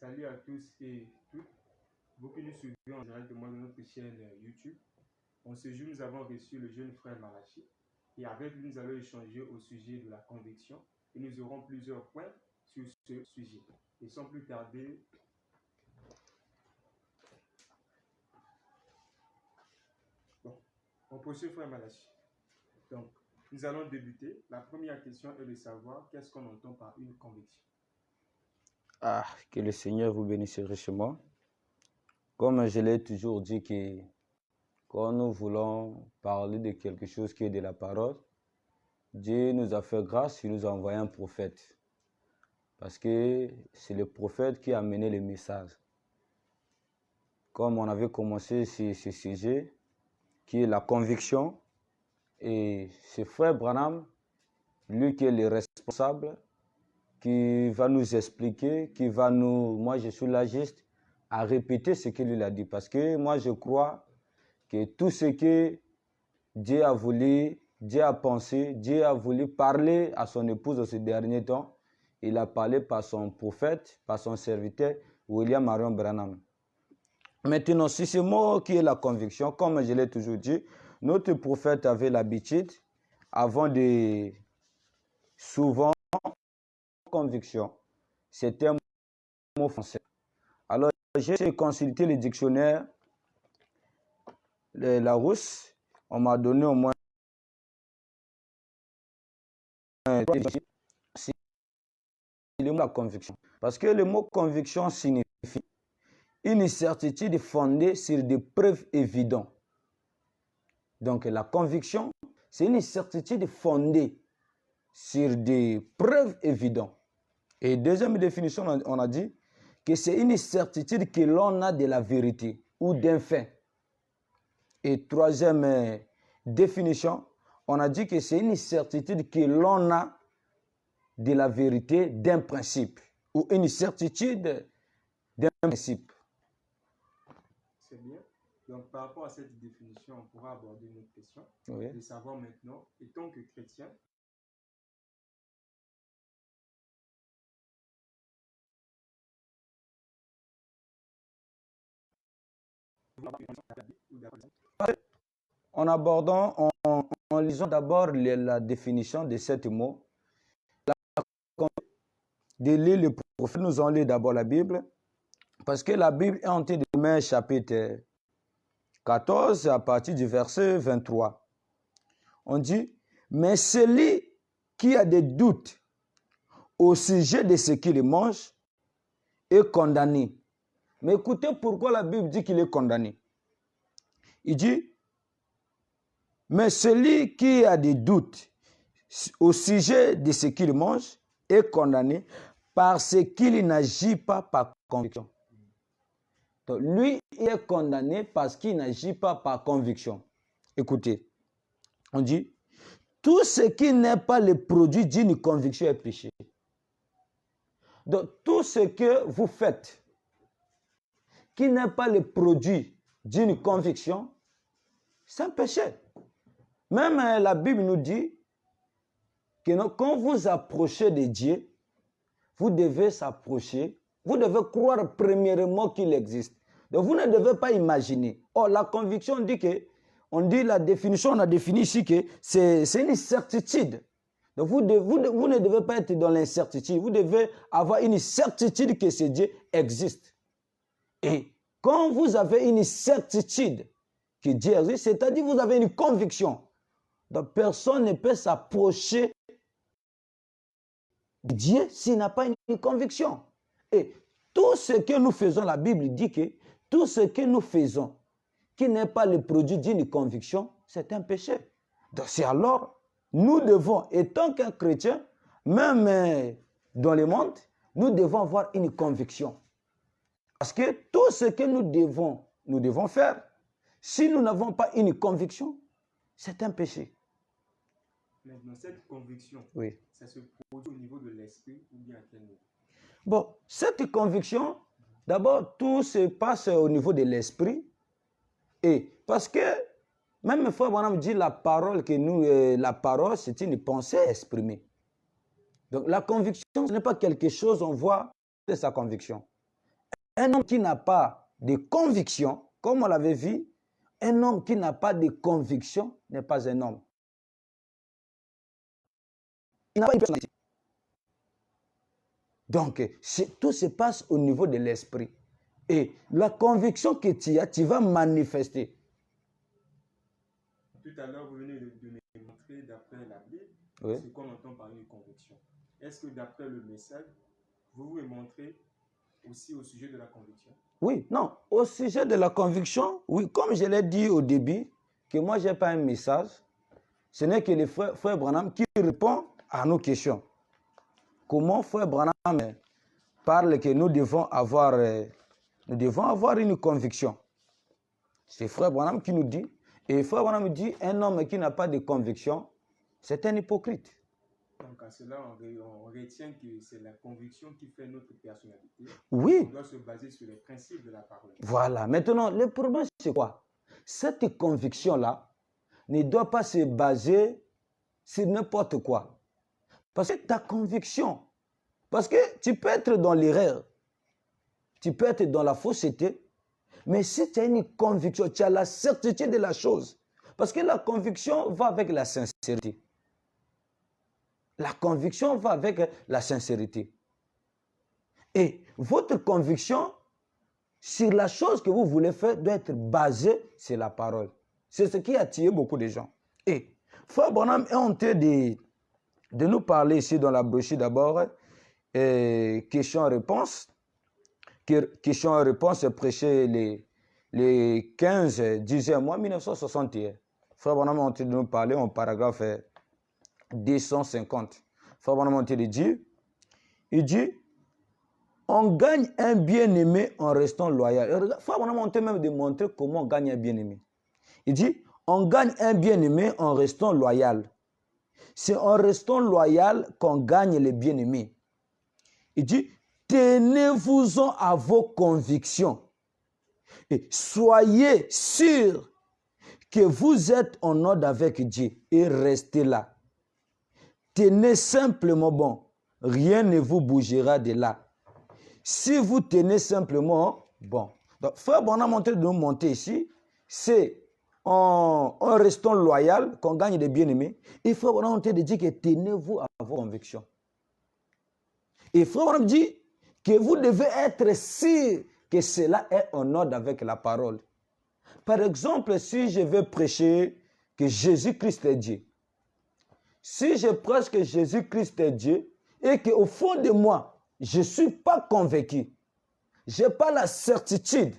Salut à tous et toutes. Vous qui nous suivez en directement de notre chaîne YouTube. En ce jour, nous avons reçu le jeune frère Malachi. Et avec lui, nous allons échanger au sujet de la conviction. Et nous aurons plusieurs points sur ce sujet. Et sans plus tarder, on poursuit frère Malachi. Donc, nous allons débuter. La première question est de savoir qu'est-ce qu'on entend par une conviction. Que le Seigneur vous bénisse richement. Comme je l'ai toujours dit, que quand nous voulons parler de quelque chose qui est de la parole, Dieu nous a fait grâce, il nous a envoyé un prophète. Parce que c'est le prophète qui a amené le message. Comme on avait commencé ce sujet, qui est la conviction, et c'est frère Branham, lui qui est le responsable, qui va nous expliquer, qui va nous... Moi, je suis là juste à répéter ce qu'il lui a dit. Parce que moi, je crois que tout ce que Dieu a voulu, Dieu a pensé, Dieu a voulu parler à son épouse dans ces derniers temps, il a parlé par son prophète, par son serviteur, William Marion Branham. Maintenant, si ce mot qui est la conviction, comme je l'ai toujours dit, notre prophète avait l'habitude, avant de souvent conviction, c'était un mot français. Alors, j'ai consulté le dictionnaire Larousse, on m'a donné au moins c'est le mot la conviction. Parce que le mot conviction signifie une certitude fondée sur des preuves évidentes. Donc la conviction, c'est une certitude fondée sur des preuves évidentes. Et deuxième définition, on a dit que c'est une certitude que l'on a de la vérité ou d'un fait. Et troisième définition, on a dit que c'est une certitude que l'on a de la vérité d'un principe ou une certitude d'un principe. C'est bien. Donc, par rapport à cette définition, on pourra aborder une autre question. Oui. De savoir maintenant, en tant que chrétien, En abordant, en lisant d'abord la définition de ce mot, de lire le prophète, nous allons lire d'abord la Bible, parce que la Bible est en train de Romains chapitre 14 à partir du verset 23. On dit, mais celui qui a des doutes au sujet de ce qu'il mange est condamné. Mais écoutez pourquoi la Bible dit qu'il est condamné. Il dit, mais celui qui a des doutes au sujet de ce qu'il mange est condamné parce qu'il n'agit pas par conviction. Donc, lui, il est condamné parce qu'il n'agit pas par conviction. Écoutez, on dit, tout ce qui n'est pas le produit d'une conviction est péché. Donc, tout ce que vous faites qui n'est pas le produit d'une conviction, c'est un péché. Même la Bible nous dit que quand vous approchez de Dieu, vous devez s'approcher, vous devez croire premièrement qu'il existe. Donc vous ne devez pas imaginer. Or, la conviction dit que, on dit la définition, on a défini ici que c'est une certitude. Donc vous ne devez pas être dans l'incertitude, vous devez avoir une certitude que ce Dieu existe. Et quand vous avez une certitude que Dieu existe, c'est-à-dire vous avez une conviction. Donc personne ne peut s'approcher de Dieu s'il n'a pas une conviction. Et tout ce que nous faisons, la Bible dit que tout ce que nous faisons qui n'est pas le produit d'une conviction, c'est un péché. Donc c'est alors, nous devons, étant qu'un chrétien, même dans le monde, nous devons avoir une conviction. Parce que tout ce que nous devons faire, si nous n'avons pas une conviction, c'est un péché. Maintenant, cette conviction, oui, ça se produit au niveau de l'esprit ou bien à quel niveau? Bon, cette conviction, d'abord, tout se passe au niveau de l'esprit. Et parce que, même une fois, on dit la parole, la parole, c'est une pensée exprimée. Donc, la conviction, ce n'est pas quelque chose, on voit de sa conviction. Un homme qui n'a pas de conviction, comme on l'avait vu, un homme qui n'a pas de conviction n'est pas un homme. Il n'a pas une personnalité. Donc, tout se passe au niveau de l'esprit. Et la conviction que tu as, tu vas manifester. Tout à l'heure, vous venez de me montrer, d'après la Bible, Oui. ce qu'on entend par une conviction. Est-ce que d'après le message, vous me montrez aussi au sujet de la conviction? Oui, non, au sujet de la conviction, oui, comme je l'ai dit au début, que moi, je n'ai pas un message, ce n'est que le frère Branham qui répond à nos questions. Comment frère Branham parle que nous devons avoir une conviction. C'est frère Branham qui nous dit, et frère Branham dit, un homme qui n'a pas de conviction, c'est un hypocrite. Donc à cela, on retient que c'est la conviction qui fait notre personnalité. Oui. On doit se baser sur les principes de la parole. Voilà. Maintenant, le problème, c'est quoi? Cette conviction-là ne doit pas se baser sur n'importe quoi. Parce que ta conviction, parce que tu peux être dans l'erreur, tu peux être dans la fausseté, mais si tu as une conviction, tu as la certitude de la chose. Parce que la conviction va avec la sincérité. La conviction va avec la sincérité. Et votre conviction sur la chose que vous voulez faire doit être basée sur la parole. C'est ce qui a attiré beaucoup de gens. Et frère Branham est en train de nous parler ici dans la brochure d'abord, question-réponse. Question-réponse prêché les 15 10e mois 1961. Frère Branham est en train de nous parler en paragraphe 250. Frère Branham est en train de dire, il dit, on gagne un bien-aimé en restant loyal. Frère Branham est en train même de montrer comment on gagne un bien-aimé. Il dit, on gagne un bien-aimé en restant loyal. C'est en restant loyal qu'on gagne les bien-aimés. Il dit, tenez-vous-en à vos convictions et soyez sûrs que vous êtes en ordre avec Dieu et restez là. Tenez simplement bon, rien ne vous bougera de là. Si vous tenez simplement bon. Donc, frère Branham a montré de nous monter ici, c'est en restant loyal qu'on gagne des bien-aimés. Et frère Branham a montré de dire que tenez-vous à vos convictions. Et frère Branham dit que vous devez être sûr que cela est en ordre avec la parole. Par exemple, si je veux prêcher que Jésus-Christ est Dieu, si je prêche que Jésus-Christ est Dieu et qu'au fond de moi, je ne suis pas convaincu, je n'ai pas la certitude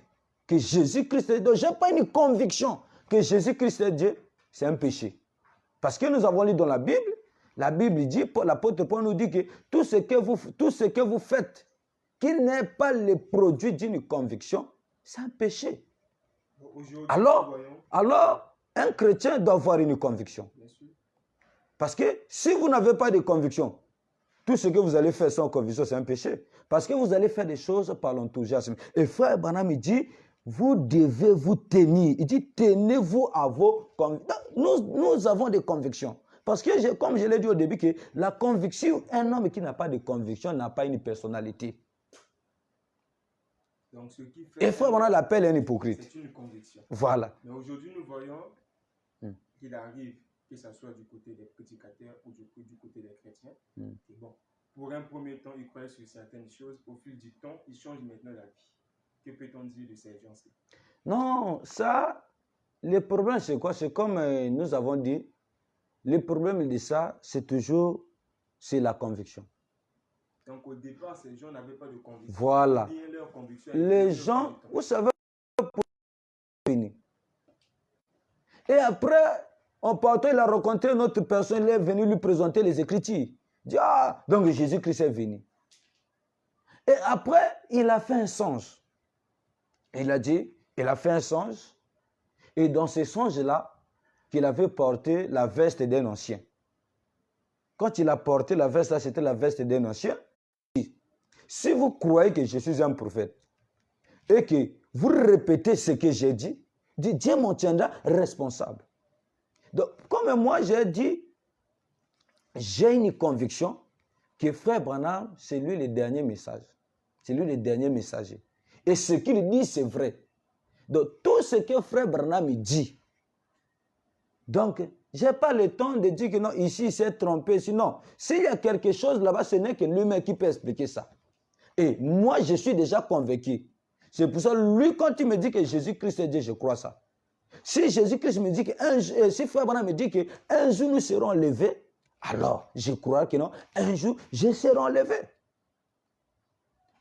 que Jésus-Christ est Dieu, je n'ai pas une conviction que Jésus-Christ est Dieu, c'est un péché. Parce que nous avons lu dans la Bible dit, l'apôtre Paul nous dit que tout ce que vous faites, qui n'est pas le produit d'une conviction, c'est un péché. Alors, un chrétien doit avoir une conviction. Parce que si vous n'avez pas de conviction, tout ce que vous allez faire sans conviction, c'est un péché. Parce que vous allez faire des choses par l'enthousiasme. Et frère Branham, il dit, vous devez vous tenir. Il dit, tenez-vous à vos convictions. Nous avons des convictions. Parce que, comme je l'ai dit au début, que la conviction, un homme qui n'a pas de conviction n'a pas une personnalité. Donc, ce qui fait et frère Branham l'appelle un hypocrite. C'est une conviction. Voilà. Mais aujourd'hui, nous voyons qu'il arrive, que ce soit du côté des prédicateurs ou du côté des chrétiens. Et bon, pour un premier temps, ils croyaient sur certaines choses. Au fil du temps, ils changent maintenant la vie. Que peut-on dire de ces gens-là? Non, ça, le problème, c'est quoi? C'est comme nous avons dit, le problème de ça, c'est toujours la conviction. Donc au départ, ces gens n'avaient pas de conviction. Voilà. Leur conviction les gens, vous savez, pour venir. Et après, en partant, il a rencontré notre personne, il est venu lui présenter les Écritures. Il dit, ah, donc Jésus-Christ est venu. Et après, il a fait un songe. Il a dit, il a fait un songe. Et dans ce songe-là, qu'il avait porté la veste d'un ancien. Quand il a porté la veste, là, c'était la veste d'un ancien. Si vous croyez que je suis un prophète et que vous répétez ce que j'ai dit, Dieu m'en tiendra responsable. Donc, comme moi j'ai dit, j'ai une conviction que frère Branham, c'est lui le dernier message. C'est lui le dernier messager. Et ce qu'il dit, c'est vrai. Donc, tout ce que Frère Branham dit, donc, je n'ai pas le temps de dire que non, ici, il s'est trompé. Sinon, s'il y a quelque chose là-bas, ce n'est que lui-même qui peut expliquer ça. Et moi, je suis déjà convaincu. C'est pour ça, lui, quand il me dit que Jésus-Christ est Dieu, je crois ça. Si Jésus-Christ me dit si Frère Branham me dit qu'un jour nous serons levés, alors je crois que non, un jour je serai enlevé.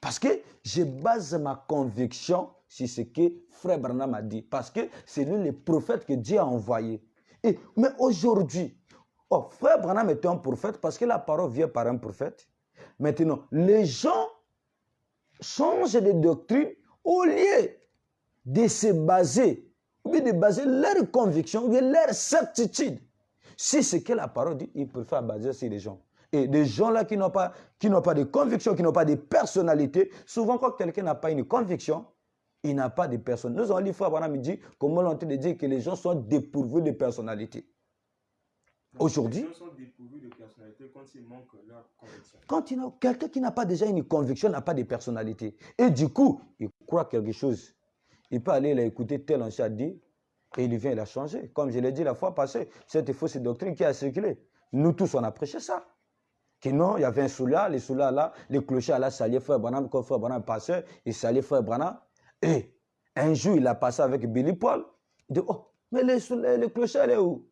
Parce que je base ma conviction sur ce que Frère Branham a dit. Parce que c'est lui le prophète que Dieu a envoyé. Mais aujourd'hui, Frère Branham était un prophète parce que la parole vient par un prophète. Maintenant, les gens changent de doctrine au lieu de se baser, ou bien de baser leur conviction, ou bien leur certitude. Si ce que la parole dit, ils préfèrent baser sur les gens. Et des gens-là qui n'ont pas de conviction, qui n'ont pas de personnalité, souvent quand quelqu'un n'a pas une conviction, il n'a pas de personne. Nous avons lu Frère Branham dit, comment l'on dit dire que les gens sont dépourvus de personnalité. Aujourd'hui, les gens sont dépourvus de personnalité quand ils manquent leur conviction. Quand quelqu'un qui n'a pas déjà une conviction n'a pas de personnalité. Et du coup, il croit quelque chose. Il peut aller écouter tel ancien dit et il vient, il a changé. Comme je l'ai dit la fois passée, cette fausse doctrine qui a circulé. Nous tous, on a prêché ça. Que non, il y avait un soulard, les soulards là, les clochards là, saluaient Frère Branham, quand Frère Branham passait, il saluait Frère Branham. Et un jour, il a passé avec Billy Paul. Il dit, oh, mais les clochards, il est où?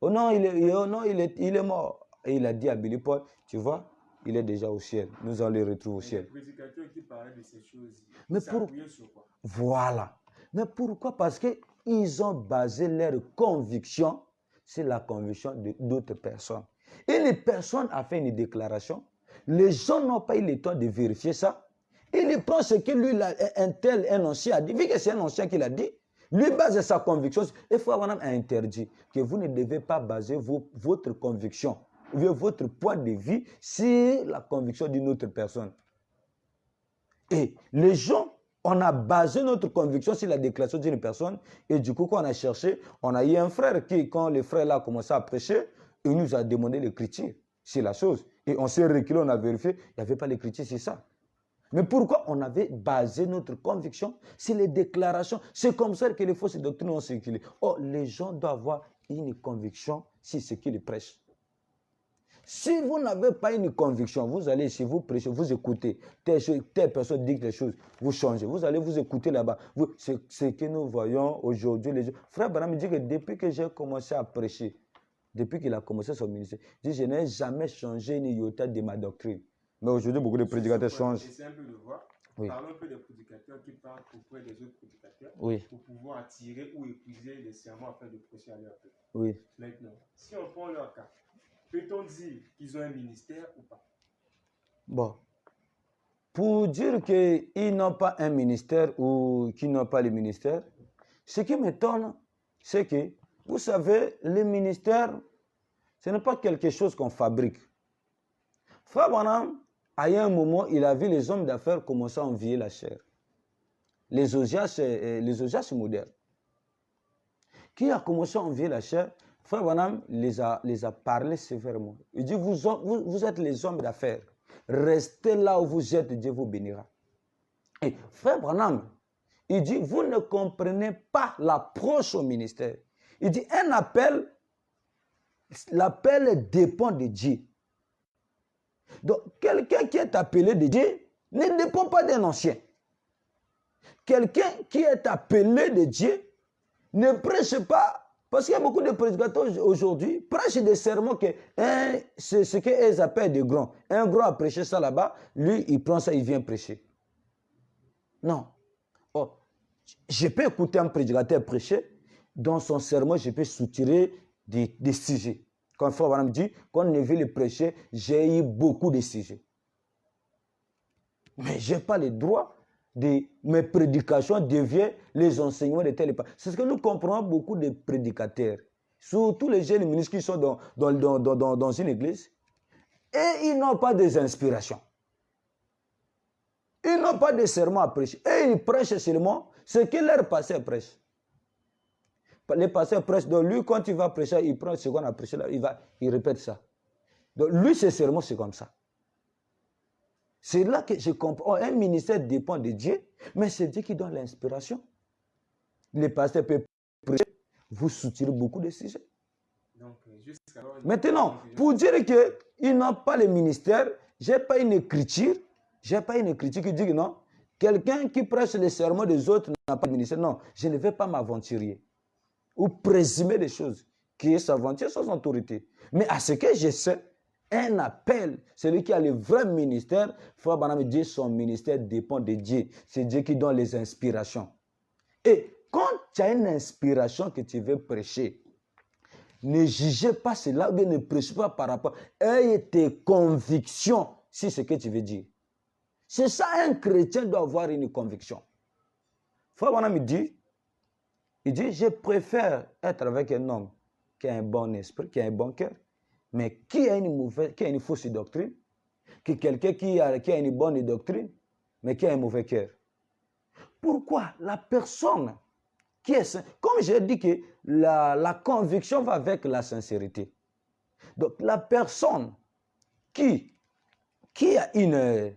Oh non, il est mort. Et il a dit à Billy Paul, tu vois, il est déjà au ciel. Nous allons le retrouver au ciel. Les prédicateurs qui parlaient de ces choses, mais s'appuyaient sur quoi? Voilà. Mais pourquoi? Parce qu'ils ont basé leur conviction sur la conviction d'autres personnes. Une personne a fait une déclaration. Les gens n'ont pas eu le temps de vérifier ça. Il prend ce que lui, un ancien a dit. Vu que c'est un ancien qui l'a dit, lui base sa conviction. Et Frère Branham a interdit que vous ne devez pas baser votre conviction, votre point de vue sur la conviction d'une autre personne. Et les gens, on a basé notre conviction sur la déclaration d'une personne. Et du coup, quand on a cherché, on a eu un frère qui, quand le frère là a commencé à prêcher, il nous a demandé l'écriture sur la chose. Et on s'est reculé, on a vérifié, il n'y avait pas l'écriture sur ça. Mais pourquoi on avait basé notre conviction sur les déclarations? C'est comme ça que les fausses doctrines ont circulé. Oh, les gens doivent avoir une conviction sur ce qu'ils prêchent. Si vous n'avez pas une conviction, vous allez, si vous prêchez, vous écoutez, telle personne dit des choses, vous changez, vous allez vous écouter là-bas. C'est ce que nous voyons aujourd'hui. Les gens. Frère Branham me dit que depuis que j'ai commencé à prêcher, depuis qu'il a commencé son ministère, je n'ai jamais changé une iota de ma doctrine. Mais aujourd'hui, beaucoup de prédicateurs changent. C'est un peu de voir. Oui. Parlons un peu des prédicateurs qui parlent auprès des autres prédicateurs pour pouvoir attirer ou épuiser les sermons afin de prêcher à leur peuple. Oui. Maintenant, si on prend leur cas, peut-on dire qu'ils ont un ministère ou pas? Bon. Pour dire qu'ils n'ont pas un ministère ou qu'ils n'ont pas le ministère, ce qui m'étonne, c'est que, vous savez, le ministère, ce n'est pas quelque chose qu'on fabrique. Frère Branham, à un moment, il a vu les hommes d'affaires commencer à envier la chair. Les augiastes modernes. Qui a commencé à envier la chair? Frère Branham les a parlé sévèrement. Il dit, vous êtes les hommes d'affaires. Restez là où vous êtes, Dieu vous bénira. Et Frère Branham, il dit, vous ne comprenez pas l'approche au ministère. Il dit, un appel, l'appel dépend de Dieu. Donc, quelqu'un qui est appelé de Dieu ne dépend pas d'un ancien. Quelqu'un qui est appelé de Dieu ne prêche pas, parce qu'il y a beaucoup de prédicateurs aujourd'hui, prêchent des sermons que c'est ce qu'ils appellent des grands. Un grand a prêché ça là-bas, lui, il prend ça, il vient prêcher. Non. Oh, je peux écouter un prédicateur prêcher, dans son sermon, je peux soutirer des sujets. Quand Frère Branham dit, quand on veut le prêcher, j'ai eu beaucoup de sujets. Mais je n'ai pas le droit de mes prédications deviennent les enseignements de tel et tel. C'est ce que nous comprenons beaucoup de prédicateurs. Surtout les jeunes ministres qui sont dans une église. Et ils n'ont pas des inspirations. Ils n'ont pas de sermons à prêcher. Et ils prêchent seulement ce que leur pasteur prêche. Les pasteurs prêchent. Donc lui, quand il va prêcher, il prend ce qu'on a prêché là, il répète ça. Donc lui, ses sermons, c'est comme ça. C'est là que je comprends. Un ministère dépend de Dieu, mais c'est Dieu qui donne l'inspiration. Les pasteurs peuvent prêcher, vous soutirez beaucoup de sujets. Donc, jusqu'alors, Maintenant, pour dire qu'ils n'ont pas le ministère, je n'ai pas une écriture qui dit que non, quelqu'un qui prêche les sermons des autres n'a pas de ministère. Non, je ne vais pas m'aventurer ou présumer des choses qui est s'aventurer sans autorité. Mais à ce que je sais, un appel, celui qui a le vrai ministère, Frère Branham dit son ministère dépend de Dieu. C'est Dieu qui donne les inspirations. Et quand tu as une inspiration que tu veux prêcher, ne jugez pas cela ou bien ne prêchez pas par rapport à tes convictions sur ce que tu veux dire. C'est ça, un chrétien doit avoir une conviction. Frère Branham dit, je préfère être avec un homme qui a un bon esprit, qui a un bon cœur, mais qui a une fausse doctrine, que quelqu'un qui a une bonne doctrine, mais qui a un mauvais cœur. Pourquoi la personne qui est sincère, comme j'ai dit que la conviction va avec la sincérité. Donc la personne qui a une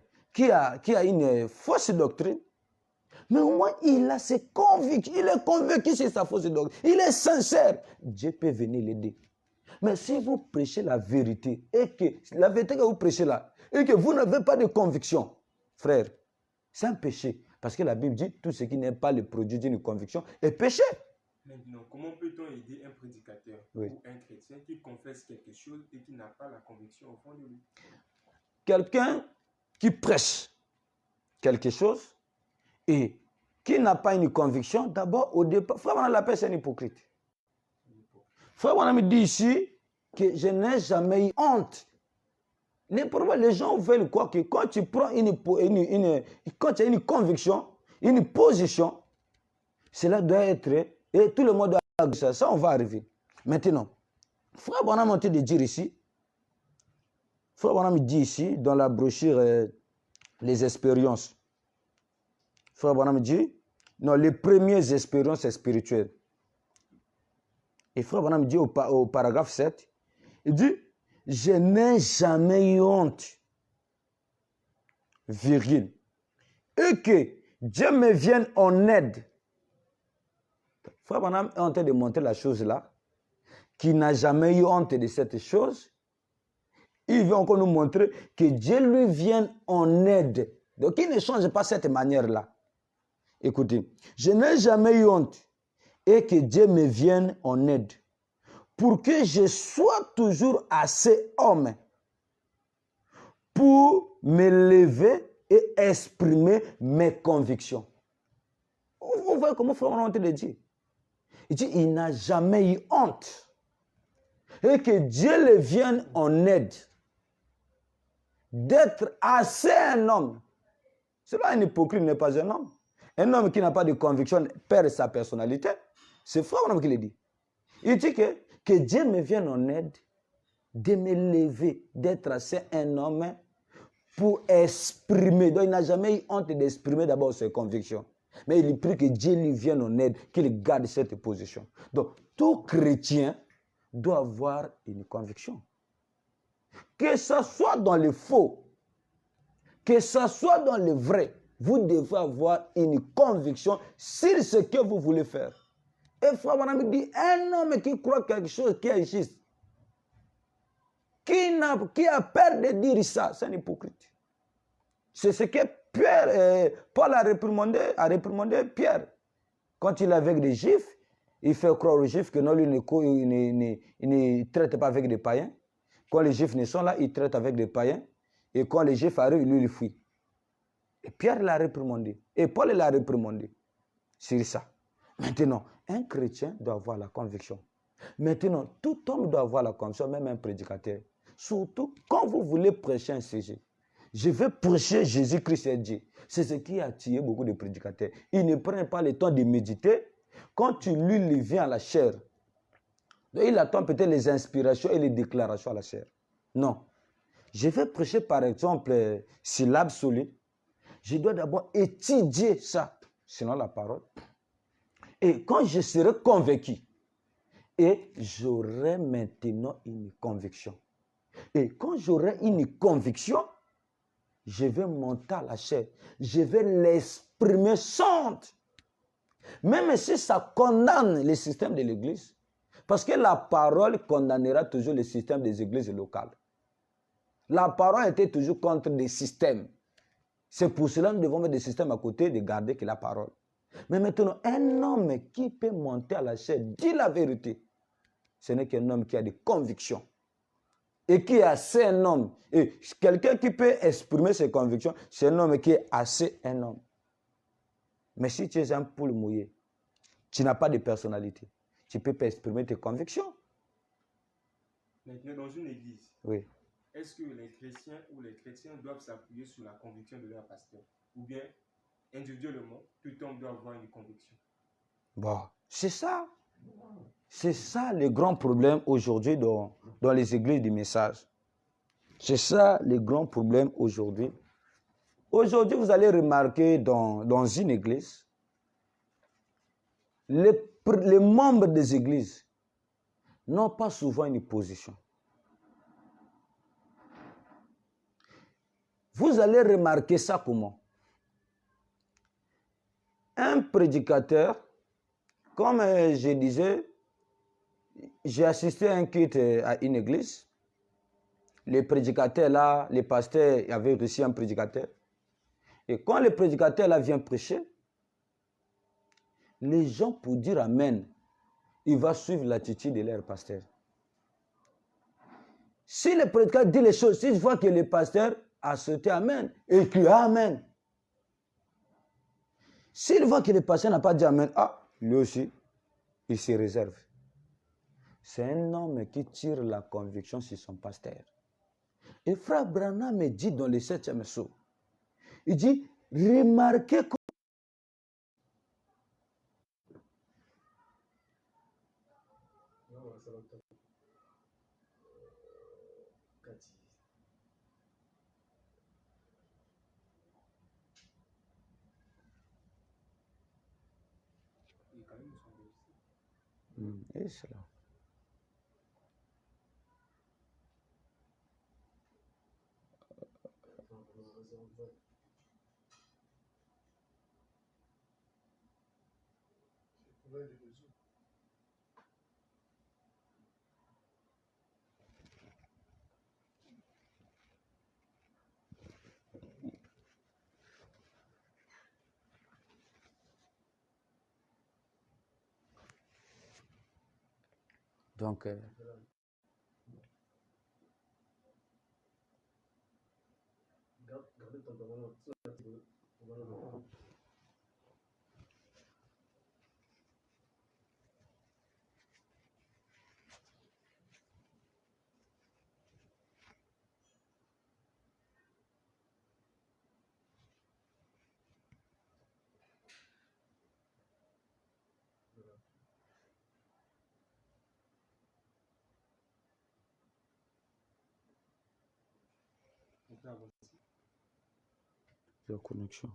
fausse doctrine, mais au moins il a ses convictions, il est convaincu sur sa fausse doctrine, il est sincère, Dieu peut venir l'aider. Mais si vous prêchez la vérité, et que la vérité que vous prêchez là, et que vous n'avez pas de conviction, frère, c'est un péché. Parce que la Bible dit, tout ce qui n'est pas le produit d'une conviction est péché. Maintenant, comment peut-on aider un prédicateur ou un chrétien qui confesse quelque chose et qui n'a pas la conviction au fond de lui? Quelqu'un qui prêche quelque chose et qui n'a pas une conviction, d'abord, au départ, Frère Branham l'appelle un hypocrite. Frère Branham dit ici que je n'ai jamais eu honte. Les gens veulent quoi? Que quand tu prends quand tu as une conviction, une position, cela doit être, et tout le monde doit avoir ça. Ça, on va arriver. Maintenant, Frère Branham a de dire ici, Frère Branham dit ici, dans la brochure Les expériences, Frère Branham dit, non, les premières expériences spirituelles. Et Frère Branham dit au paragraphe 7, il dit, je n'ai jamais eu honte, virgule, et que Dieu me vienne en aide. Frère Branham est en train de montrer la chose là, qui n'a jamais eu honte de cette chose. Il veut encore nous montrer que Dieu lui vienne en aide. Donc il ne change pas cette manière-là. Écoutez, je n'ai jamais eu honte et que Dieu me vienne en aide pour que je sois toujours assez homme pour me lever et exprimer mes convictions. Vous voyez comment Frère Branham le dit. Il dit, il n'a jamais eu honte et que Dieu le vienne en aide d'être assez un homme. Cela, un hypocrite n'est pas un homme. Un homme qui n'a pas de conviction perd sa personnalité. C'est Frère Branham qui le dit. Il dit que Dieu me vienne en aide de me lever, d'être assez un homme pour exprimer. Donc il n'a jamais eu honte d'exprimer d'abord ses convictions. Mais il prie que Dieu lui vienne en aide, qu'il garde cette position. Donc tout chrétien doit avoir une conviction. Que ce soit dans le faux, que ce soit dans le vrai, vous devez avoir une conviction sur ce que vous voulez faire. Et Frère Branham dit, un homme qui croit quelque chose qui est juste, qui a peur de dire ça, c'est un hypocrite. C'est ce que Paul a réprimandé Pierre. Quand il est avec des Juifs, il fait croire aux Juifs que non, lui il ne traite pas avec des païens. Quand les Juifs ne sont là, il traite avec des païens. Et quand les Juifs arrivent, lui, il fuit. Et Pierre l'a réprimandé. Et Paul l'a réprimandé sur ça. Maintenant, un chrétien doit avoir la conviction. Maintenant, tout homme doit avoir la conviction, même un prédicateur. Surtout quand vous voulez prêcher un sujet. Je veux prêcher Jésus-Christ et Dieu. C'est ce qui a attiré beaucoup de prédicateurs. Ils ne prennent pas le temps de méditer. Quand tu lis le vient à la chair, il attend peut-être les inspirations et les déclarations à la chair. Non. Je vais prêcher par exemple syllabe solide. Je dois d'abord étudier ça, selon la parole. Et quand je serai convaincu, et j'aurai maintenant une conviction. Et quand j'aurai une conviction, je vais monter à la chair. Je vais l'exprimer sans. Même si ça condamne le système de l'Église, parce que la parole condamnera toujours le système des églises locales. La parole était toujours contre des systèmes. C'est pour cela que nous devons mettre des systèmes à côté de garder que la parole. Mais maintenant, un homme qui peut monter à la chair, dit la vérité, ce n'est qu'un homme qui a des convictions. Et qui est assez un homme. Et quelqu'un qui peut exprimer ses convictions, c'est un homme qui est assez un homme. Mais si tu es un poule mouillé, tu n'as pas de personnalité, tu ne peux pas exprimer tes convictions. Maintenant, dans une église, oui. Est-ce que les chrétiens ou les chrétiens doivent s'appuyer sur la conviction de leur pasteur? Ou bien, individuellement, tout homme doit avoir une conviction? Bon, c'est ça. C'est ça le grand problème aujourd'hui dans les églises du message. C'est ça le grand problème aujourd'hui. Aujourd'hui, vous allez remarquer dans une église, les membres des églises n'ont pas souvent une position. Vous allez remarquer ça comment? Un prédicateur, comme je disais, j'ai assisté à un culte à une église. Le prédicateur là, le pasteur avait reçu un prédicateur. Et quand le prédicateur là vient prêcher, les gens pour dire Amen, il va suivre l'attitude de leur pasteur. Si le prédicateur dit les choses, s'il voit que le pasteur a sauté Amen, et qu'il a Amen. S'il voit que le pasteur n'a pas dit Amen, lui aussi, il se réserve. C'est un homme qui tire la conviction sur son pasteur. Et frère Branham me dit dans le 7e sceau, il dit, remarquez comment et cela. Donc, la connexion.